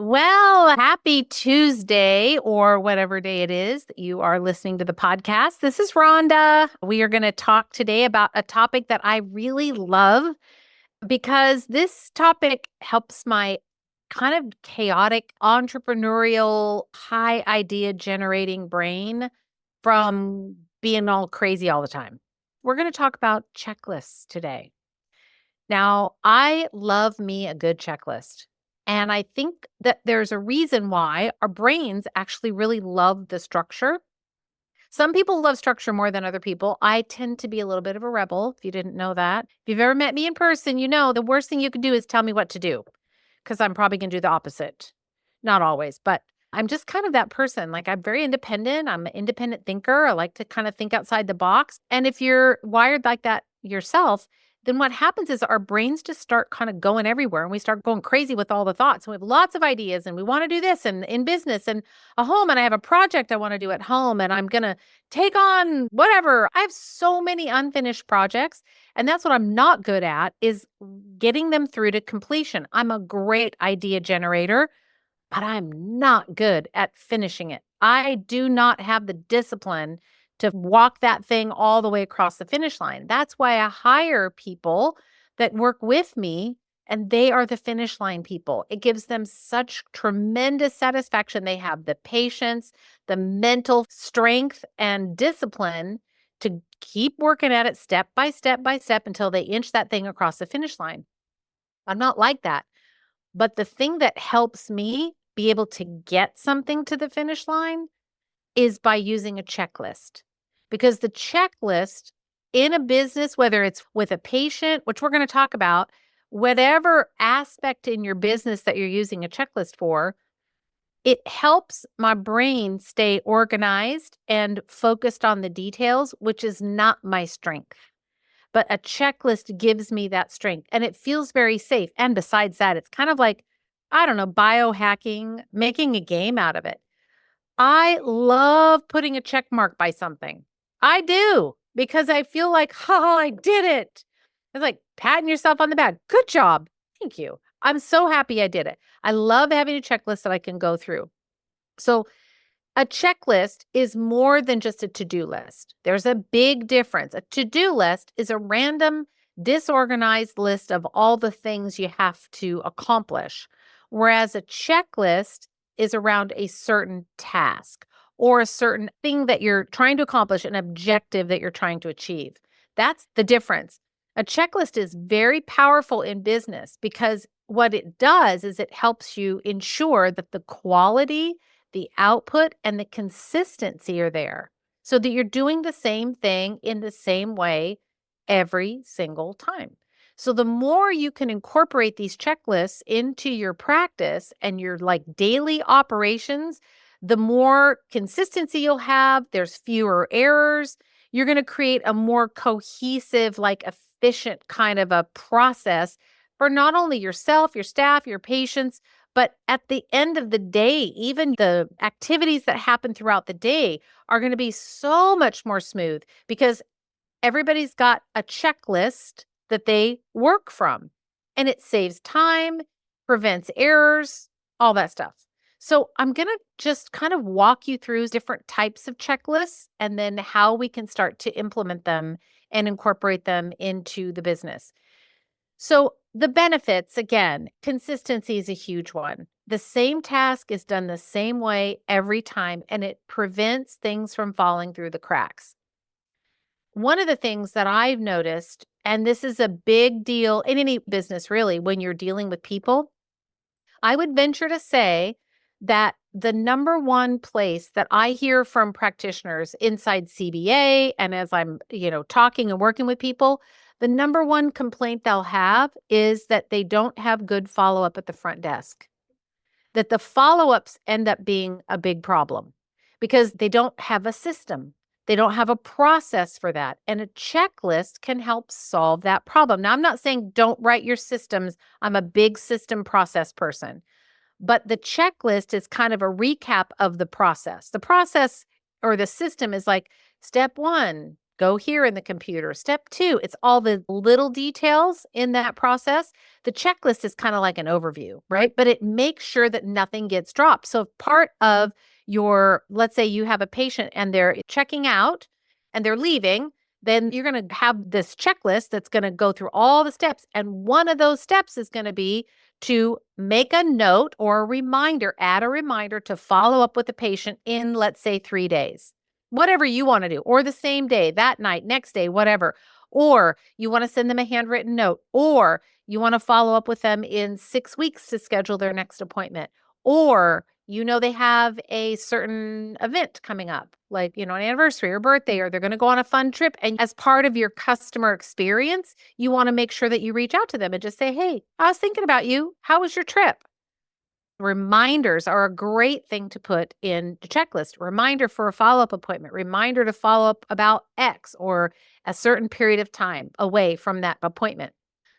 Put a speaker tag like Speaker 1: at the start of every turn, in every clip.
Speaker 1: Well, happy Tuesday or whatever day it is that you are listening to the podcast. This is Rhonda. We are going to talk today about a topic that I really love because this topic helps my kind of chaotic, entrepreneurial, high idea generating brain from being all crazy all the time. We're going to talk about checklists today. Now, I love me a good checklist. And I think that there's a reason why our brains actually really love the structure. Some people love structure more than other people. I tend to be a little bit of a rebel, if you didn't know that. If you've ever met me in person, you know the worst thing you could do is tell me what to do because I'm probably going to do the opposite. Not always, but I'm just kind of that person. Like I'm very independent. I'm an independent thinker. I like to kind of think outside the box. And if you're wired like that yourself, then what happens is our brains just start kind of going everywhere and we start going crazy with all the thoughts. And we have lots of ideas and we want to do this and in business and a home and I have a project I want to do at home and I'm going to take on whatever. I have so many unfinished projects and that's what I'm not good at is getting them through to completion. I'm a great idea generator, but I'm not good at finishing it. I do not have the discipline to walk that thing all the way across the finish line. That's why I hire people that work with me and they are the finish line people. It gives them such tremendous satisfaction. They have the patience, the mental strength and discipline to keep working at it step by step by step until they inch that thing across the finish line. I'm not like that. But the thing that helps me be able to get something to the finish line is by using a checklist. Because the checklist in a business, whether it's with a patient, which we're going to talk about, whatever aspect in your business that you're using a checklist for, it helps my brain stay organized and focused on the details, which is not my strength. But a checklist gives me that strength and it feels very safe. And besides that, it's kind of like, I don't know, biohacking, making a game out of it. I love putting a check mark by something. I do because I feel like, oh, I did it. It's like patting yourself on the back. Good job. Thank you. I'm so happy I did it. I love having a checklist that I can go through. So a checklist is more than just a to-do list. There's a big difference. A to-do list is a random, disorganized list of all the things you have to accomplish, whereas a checklist is around a certain task or a certain thing that you're trying to accomplish, an objective that you're trying to achieve. That's the difference. A checklist is very powerful in business because what it does is it helps you ensure that the quality, the output, and the consistency are there so that you're doing the same thing in the same way every single time. So the more you can incorporate these checklists into your practice and your like daily operations, the more consistency you'll have. There's fewer errors. You're going to create a more cohesive, like efficient kind of a process for not only yourself, your staff, your patients, but at the end of the day, even the activities that happen throughout the day are going to be so much more smooth because everybody's got a checklist that they work from. And it saves time, prevents errors, all that stuff. So I'm going to just kind of walk you through different types of checklists and then how we can start to implement them and incorporate them into the business. So the benefits, again, consistency is a huge one. The same task is done the same way every time, and it prevents things from falling through the cracks. One of the things that I've noticed, and this is a big deal in any business really, when you're dealing with people, I would venture to say that the number one place that I hear from practitioners inside CBA and as I'm, talking and working with people, the number one complaint they'll have is that they don't have good follow-up at the front desk. That the follow-ups end up being a big problem because they don't have a system. They don't have a process for that. And a checklist can help solve that problem. Now, I'm not saying don't write your systems. I'm a big system process person. But the checklist is kind of a recap of the process. The process or the system is like step 1, go here in the computer. Step 2, it's all the little details in that process. The checklist is kind of like an overview, right? But it makes sure that nothing gets dropped. So if part of your, let's say you have a patient and they're checking out and they're leaving, then you're going to have this checklist that's going to go through all the steps. And one of those steps is going to be to make a note or a reminder, add a reminder to follow up with the patient in, let's say, 3 days. Whatever you want to do, or the same day, that night, next day, whatever. Or you want to send them a handwritten note, or you want to follow up with them in 6 weeks to schedule their next appointment, or they have a certain event coming up, like, an anniversary or birthday, or they're going to go on a fun trip. And as part of your customer experience, you want to make sure that you reach out to them and just say, hey, I was thinking about you. How was your trip? Reminders are a great thing to put in the checklist. Reminder for a follow-up appointment, reminder to follow up about X or a certain period of time away from that appointment.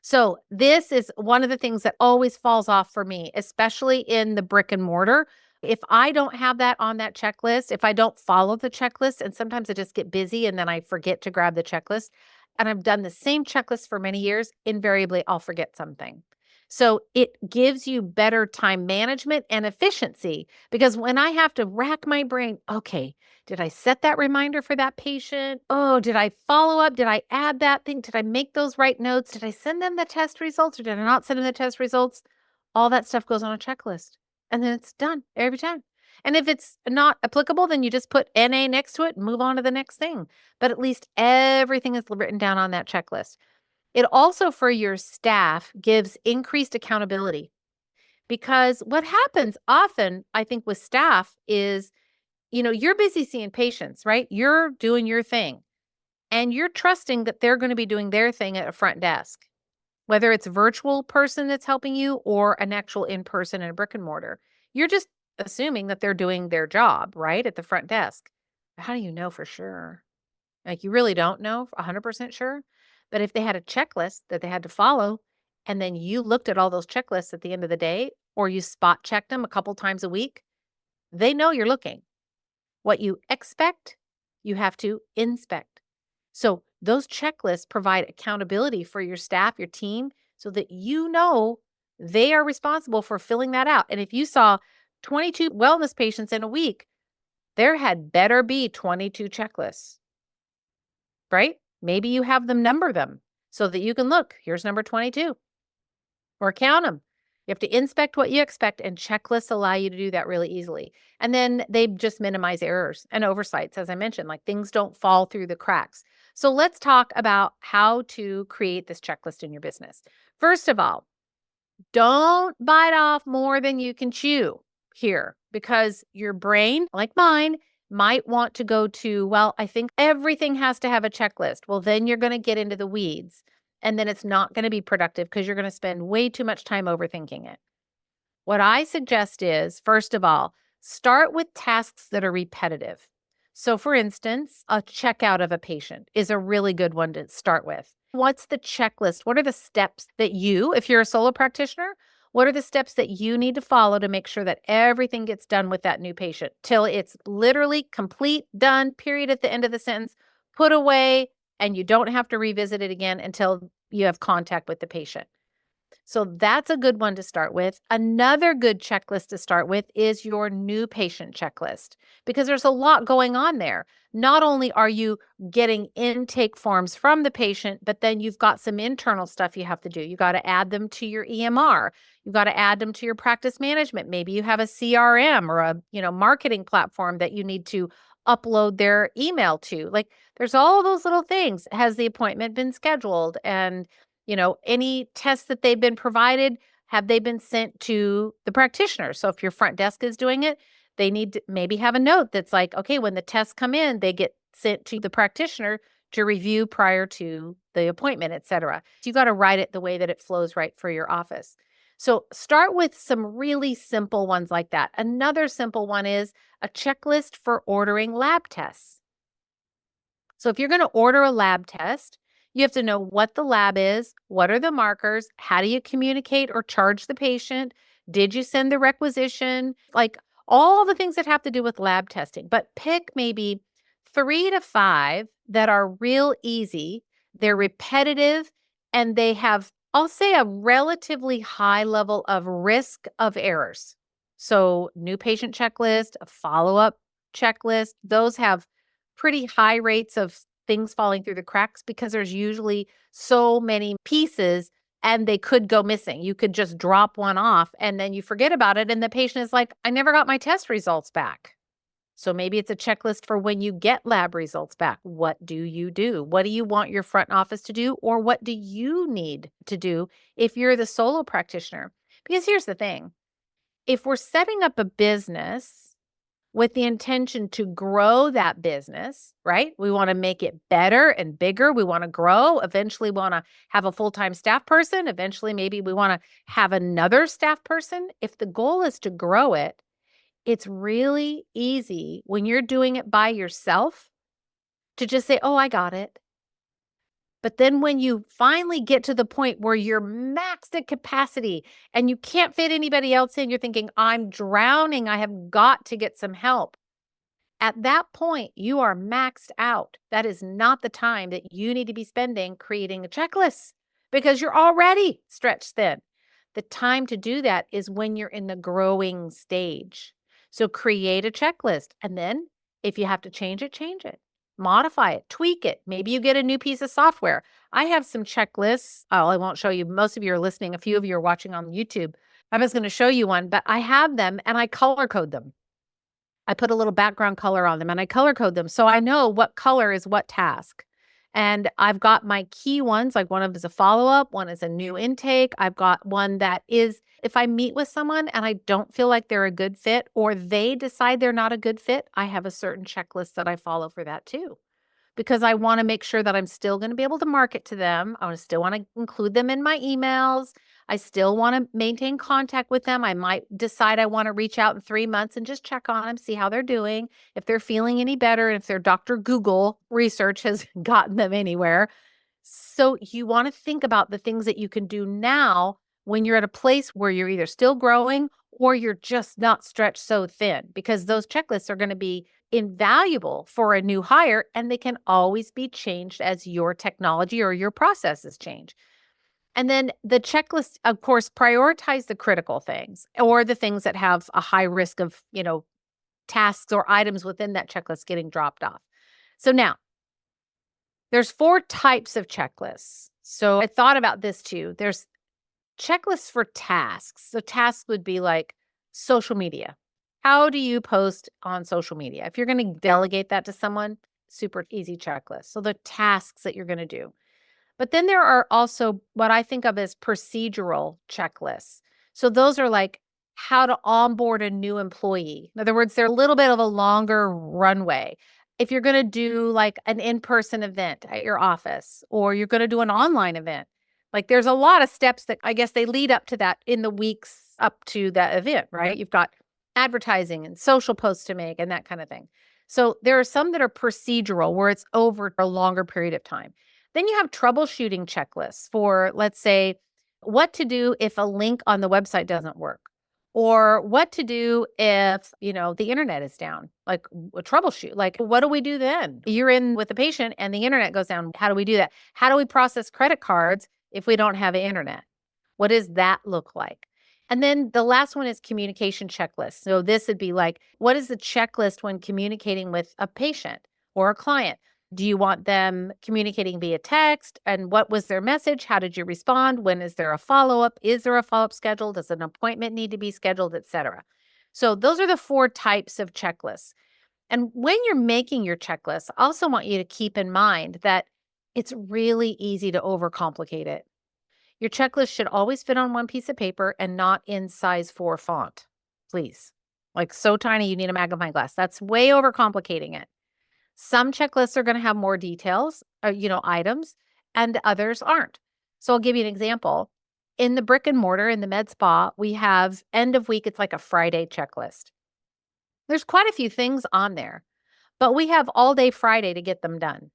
Speaker 1: So this is one of the things that always falls off for me, especially in the brick and mortar. If I don't have that on that checklist, if I don't follow the checklist, and sometimes I just get busy and then I forget to grab the checklist, and I've done the same checklist for many years, invariably I'll forget something. So it gives you better time management and efficiency, because when I have to rack my brain, okay, did I set that reminder for that patient? Oh, did I follow up? Did I add that thing? Did I make those right notes? Did I send them the test results or did I not send them the test results? All that stuff goes on a checklist and then it's done every time. And if it's not applicable, then you just put NA next to it and move on to the next thing. But at least everything is written down on that checklist. It also, for your staff, gives increased accountability, because what happens often, I think, with staff is, you're busy seeing patients, right? You're doing your thing and you're trusting that they're going to be doing their thing at a front desk, whether it's a virtual person that's helping you or an actual in-person in a brick and mortar. You're just assuming that they're doing their job, right, at the front desk. How do you know for sure? Like, you really don't know 100% sure. But if they had a checklist that they had to follow, and then you looked at all those checklists at the end of the day, or you spot checked them a couple times a week, they know you're looking. What you expect, you have to inspect. So those checklists provide accountability for your staff, your team, so that they are responsible for filling that out. And if you saw 22 wellness patients in a week, there had better be 22 checklists, right? Maybe you have them number them so that you can look, here's number 22, or count them. You have to inspect what you expect, and checklists allow you to do that really easily. And then they just minimize errors and oversights, as I mentioned, like things don't fall through the cracks. So let's talk about how to create this checklist in your business. First of all, don't bite off more than you can chew here, because your brain, like mine, might want to go to, well, I think everything has to have a checklist. Well, then you're going to get into the weeds and then it's not going to be productive because you're going to spend way too much time overthinking it. What I suggest is, first of all, start with tasks that are repetitive. So, for instance, a checkout of a patient is a really good one to start with. What's the checklist? What are the steps that if you're a solo practitioner, what are the steps that you need to follow to make sure that everything gets done with that new patient till it's literally complete, done, period at the end of the sentence, put away, and you don't have to revisit it again until you have contact with the patient? So that's a good one to start with. Another good checklist to start with is your new patient checklist, because there's a lot going on there. Not only are you getting intake forms from the patient, but then you've got some internal stuff you have to do. You got to add them to your EMR. You've got to add them to your practice management. Maybe you have a CRM or a, marketing platform that you need to upload their email to. Like, there's all those little things. Has the appointment been scheduled? And any tests that they've been provided, have they been sent to the practitioner? So if your front desk is doing it, they need to maybe have a note that's like, okay, when the tests come in, they get sent to the practitioner to review prior to the appointment, et cetera. So you got to write it the way that it flows right for your office. So start with some really simple ones like that. Another simple one is a checklist for ordering lab tests. So if you're going to order a lab test, you have to know what the lab is, what are the markers, how do you communicate or charge the patient, did you send the requisition, like all the things that have to do with lab testing. But pick maybe 3 to 5 that are real easy, they're repetitive, and they have, I'll say, a relatively high level of risk of errors. So, new patient checklist, a follow-up checklist, those have pretty high rates of things falling through the cracks because there's usually so many pieces and they could go missing. You could just drop one off and then you forget about it. And the patient is like, I never got my test results back. So maybe it's a checklist for when you get lab results back. What do you do? What do you want your front office to do? Or what do you need to do if you're the solo practitioner? Because here's the thing, if we're setting up a business with the intention to grow that business, right? We want to make it better and bigger. We want to grow. Eventually, we want to have a full time staff person. Eventually, maybe we want to have another staff person. If the goal is to grow it, it's really easy when you're doing it by yourself to just say, oh, I got it. But then when you finally get to the point where you're maxed at capacity and you can't fit anybody else in, you're thinking, I'm drowning. I have got to get some help. At that point, you are maxed out. That is not the time that you need to be spending creating a checklist because you're already stretched thin. The time to do that is when you're in the growing stage. So create a checklist. And then if you have to change it, modify it, tweak it. Maybe you get a new piece of software. I have some checklists. Oh, I won't show you. Most of you are listening. A few of you are watching on YouTube. I was going to show you one, but I have them and I color code them. I put a little background color on them and I color code them. So I know what color is what task. And I've got my key ones, like one of them is a follow-up, one is a new intake. I've got one that is if I meet with someone and I don't feel like they're a good fit or they decide they're not a good fit, I have a certain checklist that I follow for that too because I want to make sure that I'm still going to be able to market to them. I still want to include them in my emails. I still want to maintain contact with them. I might decide I want to reach out in 3 months and just check on them, see how they're doing, if they're feeling any better, and if their Dr. Google research has gotten them anywhere. So you want to think about the things that you can do now when you're at a place where you're either still growing or you're just not stretched so thin, because those checklists are going to be invaluable for a new hire and they can always be changed as your technology or your processes change. And then the checklist, of course, prioritize the critical things or the things that have a high risk of, tasks or items within that checklist getting dropped off. So now there's 4 types of checklists. So I thought about this too. There's checklists for tasks. So tasks would be like social media. How do you post on social media? If you're going to delegate that to someone, super easy checklist. So the tasks that you're going to do. But then there are also what I think of as procedural checklists. So those are like how to onboard a new employee. In other words, they're a little bit of a longer runway. If you're going to do like an in-person event at your office or you're going to do an online event, like there's a lot of steps that I guess they lead up to that in the weeks up to that event, right? You've got advertising and social posts to make and that kind of thing. So there are some that are procedural where it's over a longer period of time. Then you have troubleshooting checklists for, let's say, what to do if a link on the website doesn't work, or what to do if, the internet is down, like a troubleshoot. Like, what do we do then? You're in with the patient and the internet goes down. How do we do that? How do we process credit cards if we don't have internet? What does that look like? And then the last one is communication checklist. So this would be like, what is the checklist when communicating with a patient or a client? Do you want them communicating via text? And what was their message? How did you respond? When is there a follow-up? Is there a follow-up schedule? Does an appointment need to be scheduled, etc.? So those are the 4 types of checklists. And when you're making your checklist, I also want you to keep in mind that it's really easy to overcomplicate it. Your checklist should always fit on one piece of paper and not in size 4 font, please. Like so tiny you need a magnifying glass. That's way overcomplicating it. Some checklists are going to have more details, items, and others aren't. So I'll give you an example. In the brick and mortar, in the med spa, we have end of week. It's like a Friday checklist. There's quite a few things on there, but we have all day Friday to get them done.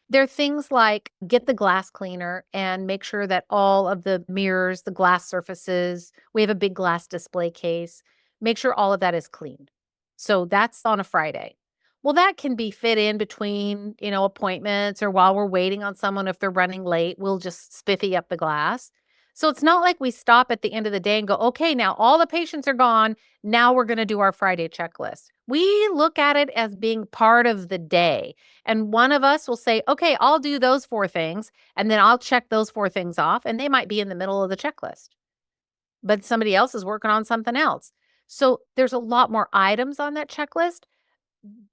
Speaker 1: There are things like get the glass cleaner and make sure that all of the mirrors, the glass surfaces, we have a big glass display case, make sure all of that is clean. So that's on a Friday. Well, that can be fit in between, appointments or while we're waiting on someone. If they're running late, we'll just spiffy up the glass. So it's not like we stop at the end of the day and go, okay, now all the patients are gone. Now we're going to do our Friday checklist. We look at it as being part of the day. And one of us will say, okay, I'll do those 4 things and then I'll check those 4 things off. And they might be in the middle of the checklist, but somebody else is working on something else. So there's a lot more items on that checklist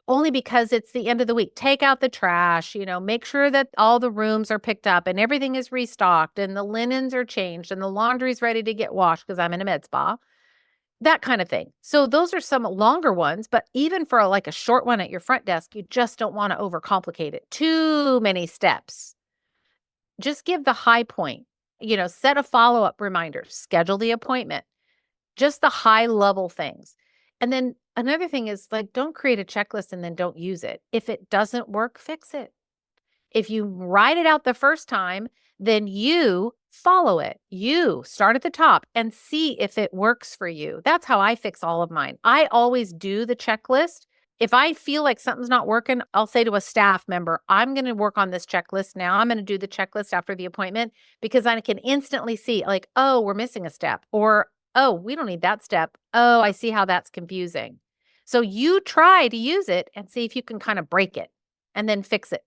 Speaker 1: only because it's the end of the week. Take out the trash, make sure that all the rooms are picked up and everything is restocked and the linens are changed and the laundry's ready to get washed because I'm in a med spa, that kind of thing. So those are some longer ones, but even for like a short one at your front desk, you just don't want to overcomplicate it. Too many steps. Just give the high point, set a follow-up reminder, schedule the appointment, just the high level things. And then another thing is like, don't create a checklist and then don't use it. If it doesn't work, fix it. If you write it out the first time, then you follow it. You start at the top and see if it works for you. That's how I fix all of mine. I always do the checklist. If I feel like something's not working, I'll say to a staff member, I'm going to work on this checklist now. I'm going to do the checklist after the appointment because I can instantly see, like, oh, we're missing a step, or, oh, we don't need that step. Oh, I see how that's confusing. So you try to use it and see if you can kind of break it and then fix it.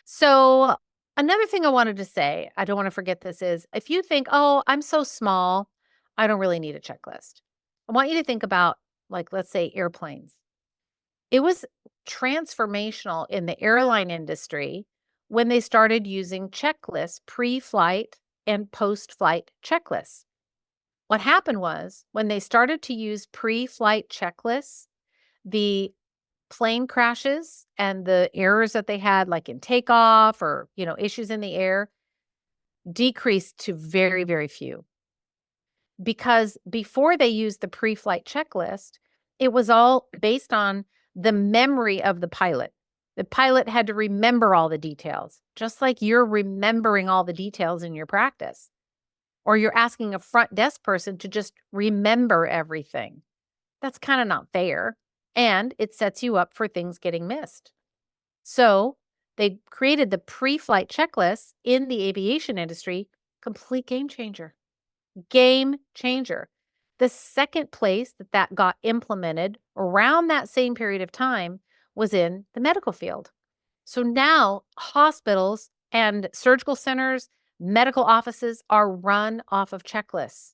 Speaker 1: So, another thing I wanted to say, I don't want to forget this, is if you think, oh, I'm so small, I don't really need a checklist. I want you to think about, like, let's say airplanes. It was transformational in the airline industry when they started using checklists, pre flight and post flight checklists. What happened was when they started to use pre flight checklists, the plane crashes and the errors that they had, like in takeoff or, issues in the air, decreased to very, very few. Because before they used the pre-flight checklist, it was all based on the memory of the pilot. The pilot had to remember all the details, just like you're remembering all the details in your practice, or you're asking a front desk person to just remember everything. That's kind of not fair. And it sets you up for things getting missed. So they created the pre-flight checklist in the aviation industry, complete game changer. Game changer. The second place that got implemented around that same period of time was in the medical field. So now hospitals and surgical centers, medical offices are run off of checklists.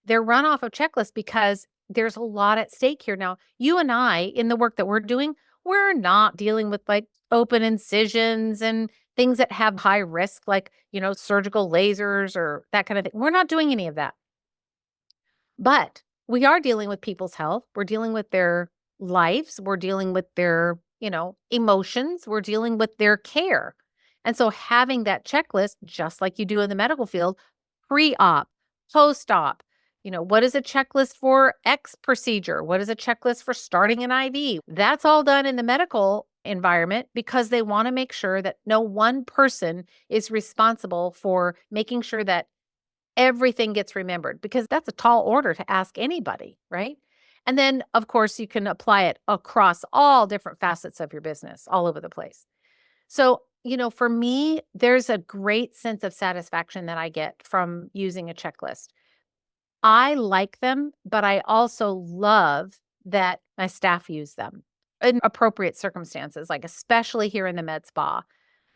Speaker 1: They're run off of checklists because there's a lot at stake here. Now, you and I, in the work that we're doing, we're not dealing with like open incisions and things that have high risk, like, surgical lasers or that kind of thing. We're not doing any of that. But we are dealing with people's health. We're dealing with their lives. We're dealing with their, emotions. We're dealing with their care. And so having that checklist, just like you do in the medical field, pre-op, post-op, what is a checklist for X procedure? What is a checklist for starting an IV? That's all done in the medical environment because they want to make sure that no one person is responsible for making sure that everything gets remembered, because that's a tall order to ask anybody, right? And then, of course, you can apply it across all different facets of your business all over the place. So, for me, there's a great sense of satisfaction that I get from using a checklist. I like them, but I also love that my staff use them in appropriate circumstances, like especially here in the med spa.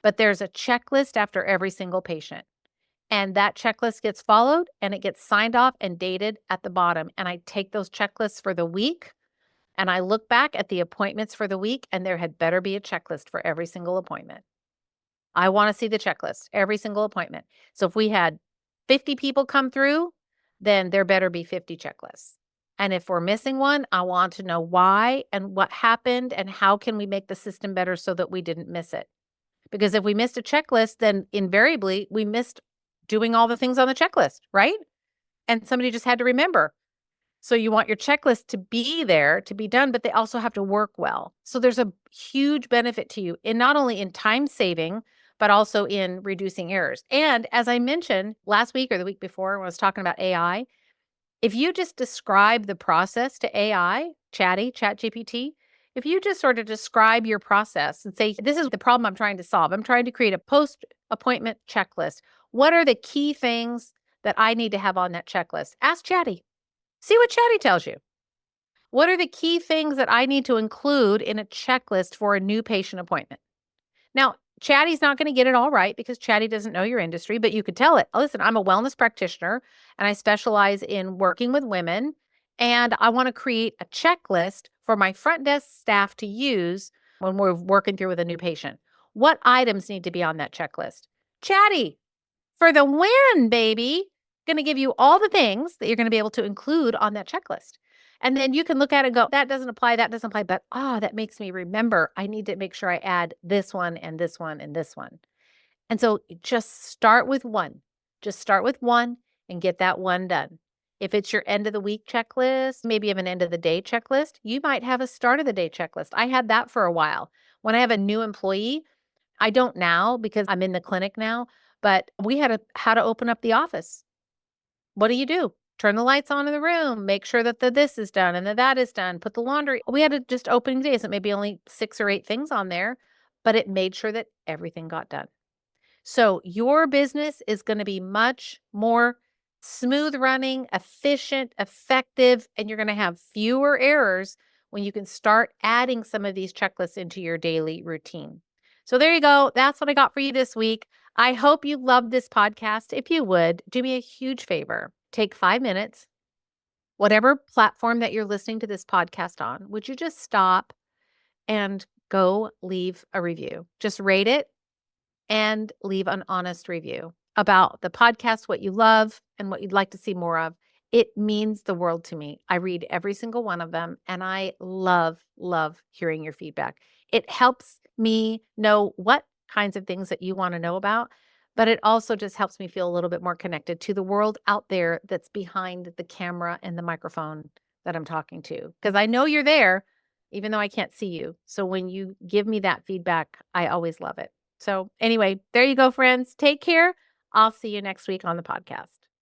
Speaker 1: But there's a checklist after every single patient. And that checklist gets followed and it gets signed off and dated at the bottom. And I take those checklists for the week and I look back at the appointments for the week, and there had better be a checklist for every single appointment. I want to see the checklist every single appointment. So if we had 50 people come through, then there better be 50 checklists. And if we're missing one, I want to know why and what happened and how can we make the system better so that we didn't miss it. Because if we missed a checklist, then invariably we missed doing all the things on the checklist, right? And somebody just had to remember. So you want your checklist to be there to be done, but they also have to work well. So there's a huge benefit to you in not only in time saving, but also in reducing errors. And as I mentioned last week or the week before when I was talking about AI, if you just describe the process to AI, ChatGPT, If you just sort of describe your process and say, this is the problem I'm trying to solve. I'm trying to create a post appointment checklist. What are the key things that I need to have on that checklist? Ask Chatty. See what Chatty tells you. What are the key things that I need to include in a checklist for a new patient appointment? Now, Chatty's not going to get it all right because Chatty doesn't know your industry, but you could tell it, listen, I'm a wellness practitioner and I specialize in working with women. And I want to create a checklist for my front desk staff to use when we're working through with a new patient. What items need to be on that checklist? Chatty, for the win, baby. Going to give you all the things that you're going to be able to include on that checklist. And then you can look at it and go, that doesn't apply, that doesn't apply. But that makes me remember I need to make sure I add this one and this one and this one. And so just start with one. Just start with one and get that one done. If it's your end of the week checklist, maybe you have an end of the day checklist, you might have a start of the day checklist. I had that for a while. When I have a new employee, I don't now because I'm in the clinic now, but we had how to open up the office. What do you do? Turn the lights on in the room, make sure that the this is done and the that is done, put the laundry. We had a just opening days, it may be only 6 or 8 things on there, but it made sure that everything got done. So your business is going to be much more smooth running, efficient, effective, and you're going to have fewer errors when you can start adding some of these checklists into your daily routine. So there you go. That's what I got for you this week. I hope you loved this podcast. If you would, do me a huge favor. Take 5 minutes, whatever platform that you're listening to this podcast on, would you just stop and go leave a review? Just rate it and leave an honest review about the podcast, what you love and what you'd like to see more of. It means the world to me. I read every single one of them and I love, love hearing your feedback. It helps me know what kinds of things that you want to know about, but it also just helps me feel a little bit more connected to the world out there that's behind the camera and the microphone that I'm talking to. Because I know you're there, even though I can't see you. So when you give me that feedback, I always love it. So anyway, there you go, friends. Take care. I'll see you next week on the podcast.